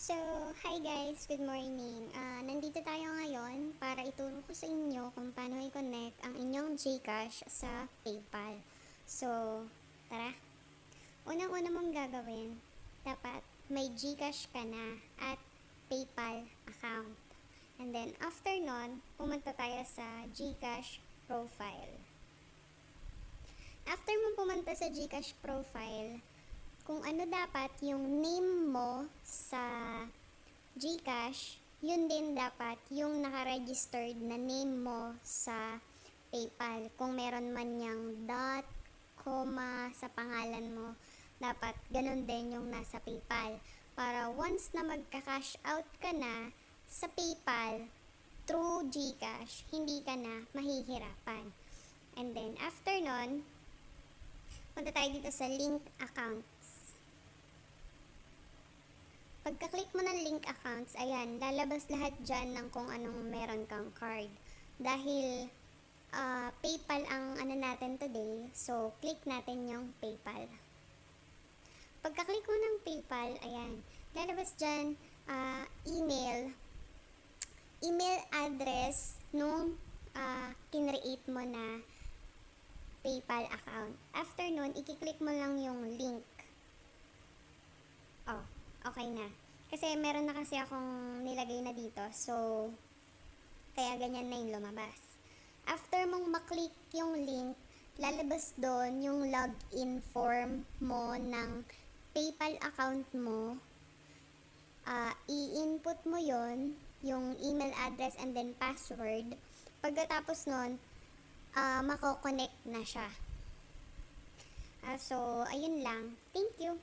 So, hi guys, good morning. Nandito tayo ngayon para ituro ko sa inyo kung paano i-connect ang inyong GCash sa PayPal. So, tara. Unang-una mong gagawin, dapat may GCash ka na at PayPal account. And then, after nun, pumunta tayo sa GCash profile. After mo pumunta sa GCash profile, kung ano dapat yung name mo sa GCash, yun din dapat yung naka-registered na name mo sa PayPal. Kung meron man niyang dot, comma sa pangalan mo, dapat ganun din yung nasa PayPal. Para once na magka-cash out ka na sa PayPal through GCash, hindi ka na mahihirapan. And then after nun, punta tayo dito sa link accounts. Pagka-click mo ng link accounts, ayan, lalabas lahat dyan ng kung anong meron kang card. Dahil PayPal ang ano natin today, so click natin yung PayPal. Pagka-click mo ng PayPal, ayan, lalabas dyan email address nung kinreate mo na PayPal account. After nun, i-click mo lang yung link. Oh, okay na. Kasi meron na kasi akong nilagay na dito. So, kaya ganyan na yung lumabas. After mong maklik yung link, lalabas doon yung login form mo ng PayPal account mo. I-input mo yon yung email address and then password. Pagkatapos nun, mako-connect na siya. So, ayun lang. Thank you.